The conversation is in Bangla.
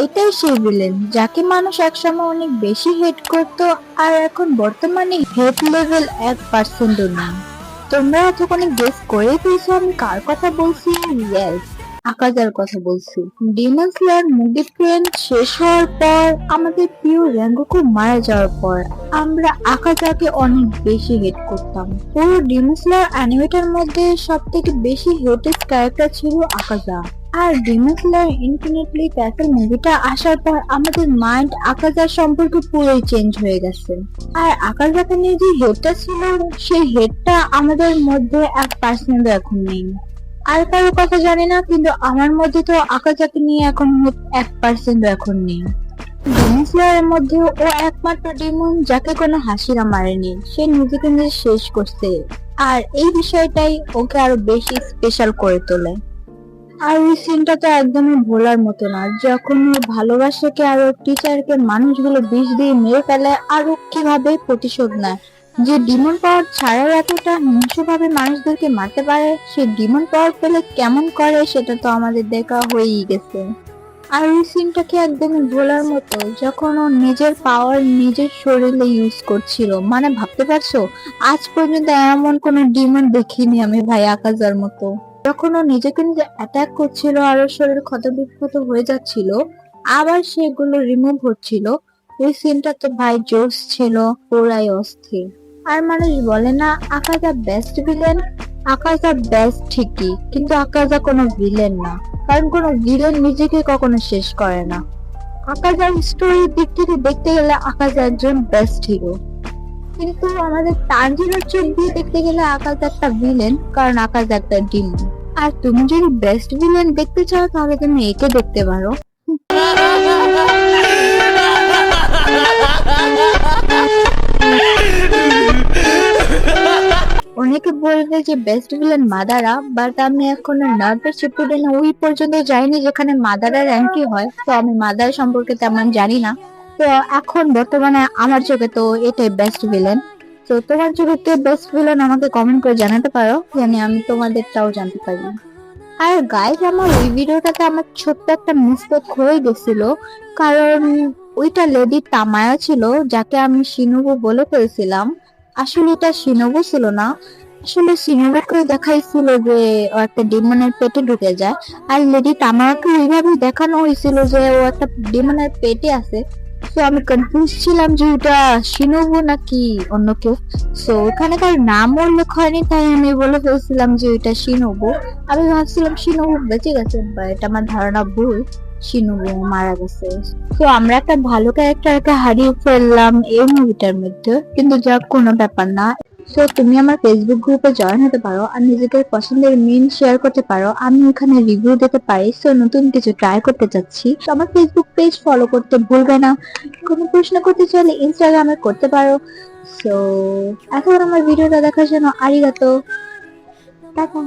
এটাই সেই ভিলেন যাকে মানুষ একসময় অনেক বেশি হেট করতো, আর এখন বর্তমানে হেট লেভেল 1%ও নেই। তোমরা এতক্ষণে গেস করে ফেলছো আমি কার কথা বলছি। ইয়েস, আকাজার কথা বলছি। ডিমন স্লেয়ার মুভি ট্রেন্ড শেষ হওয়ার পর, আমাদের প্রিয় রেঙ্গোকু মারা যাওয়ার পর, আমরা আকাজাকে অনেক বেশি হেট করতাম। পুরো ডিমন স্লেয়ার অ্যানিমেটার মধ্যে সব থেকে বেশি হেটেড ক্যারেক্টার ছিল আকাজা। আর ডিমন স্লেয়ার ইনফিনিটলি ক্যাসেল মুভিটা আসার পর আমাদের মাইন্ড আকাজার সম্পর্কে পুরোই চেঞ্জ হয়ে গেছে। আর আকাজাকে নিয়ে যে হেডটা ছিল, সেই হেডটা আমাদের মধ্যে 1% এখন নেই। আর কারো কথা জানি না, কিন্তু আমার মধ্যে তো আকাজাকে নিয়ে এখন 1% এখন নেই। ডিমন স্লেয়ারের মধ্যে ও একমাত্র ডিমন যাকে কোনো হাসিরা মারেনি, সে নিজেকে নিজে শেষ করছে। আর এই বিষয়টাই ওকে আরো বেশি স্পেশাল করে তোলে। আর ওই সিনটা তো একদমই ভোলার মতো না, যখন ওর ভালোবাসাকে আর ওর টিচারকে মানুষগুলো বিষ দিয়ে মেরে ফেলে, আর ও কিভাবে প্রতিশোধ নেয়। যে ডিমন পাওয়ার ছাড়াও এতটা হিংস্রভাবে মানুষদেরকে মারতে পারে, সে ডিমন পাওয়ার পেলে কেমন করে সেটা তো আমাদের দেখা হয়েই গেছে। আর ওই সিনটাকে একদমই ভোলার মতো, যখন ও নিজের পাওয়ার নিজের শরীরে ইউজ করছিল। মানে ভাবতে পারছো, আজ পর্যন্ত এমন কোনো ডিমন দেখিনি আমি ভাই আকাজার মতো। যখন ও নিজেকে নিজে অ্যাটাক করছিল আর ওর শরীর ক্ষতবিক্ষত হয়ে যাচ্ছিল, আবার সেগুলো রিমুভ হচ্ছিল, ওই সিনটা তো ভাই জোস ছিল, পুরাই অস্থির। আর মানুষ বলে না আকাজা বেস্ট ভিলেন, আকাজা বেস্ট ঠিকই, কিন্তু আকাজা কোনো ভিলেন না, কারণ কোনো ভিলেন নিজেকে কখনো শেষ করে না। আকাজার স্টোরির দিক থেকে দেখতে গেলে আকাজা একজন বেস্ট হিরো, কিন্তু আমাদের তানজিনের চোখ দিয়ে দেখতে গেলে আকাশ একটা ভিলেন, কারণ আকাশ একটা ডিমন। আর তুমি যদি বেস্ট ভিলেন দেখতে চাও তাহলে তুমি একে দেখতে পারো। অনেকে বলবে যে বেস্ট ভিলেন মাদারা, বাট আমি এখনো নারুটো শিপুডেন ওই পর্যন্ত যাইনি যেখানে মাদারা র্যাঙ্কই হয়, তো আমি মাদারা সম্পর্কে তেমন জানি না। তো এখন বর্তমানে আমার চোখে তো এটাই বেস্ট ভিলেন। তো তোমার চোখে কে বেস্ট ভিলেন আমাকে কমেন্ট করে জানাতে পারো, জানি আমি তোমাদেরটাও জানতে পারি। আর গাইস, আমার ওই ভিডিওটাতে আমার ছোট্ট একটা মিস্টেক হয়ে গেছিল, কারণ ওইটা লেডি তামায়া ছিল যাকে আমি শিনুবু বলে ফেলছিলাম। আসলে এটা শিনুবু ছিল না, আসলে শিনুবুকে দেখাইছিল যে ও একটা ডিমনের পেটে ঢুকে যায়, আর লেডি তামায়াকে ওইভাবে দেখানো হয়েছিল যে ও একটা ডিমনের পেটে আছে। তো আমি কনফিউজ ছিলাম যে ওটা শিনুবু নাকি অন্য কেউ। সো ওখানে তার নাম উল্লেখ হয়নি, তাই আমি বলে ফেলছিলাম যে ওইটা শিনুবু। আমি ভাবছিলাম শিনুবু বেঁচে গেছে, বাট আমার ধারণা ভুল, শিনুবু মারা গেছে। তো আমরা একটা ভালো ক্যারেক্টারকে হারিয়ে ফেললাম এই মুভিটার মধ্যে, কিন্তু যাক কোনো ব্যাপার না। তো তুমি আমার ফেসবুক গ্রুপে জয়েন হতে পারো আর নিজেদের পছন্দের মিম শেয়ার করতে পারো, আমি ওখানে রিভিউ দিতে পারি। সো নতুন কিছু ট্রাই করতে চাচ্ছি, তো আমার ফেসবুক পেজ ফলো করতে ভুলবে না। কোনো প্রশ্ন করতে চাইলে ইনস্টাগ্রামে করতে পারো। সো এখন আমার ভিডিওটা দেখার জন্য আরিগাতো, টাটা।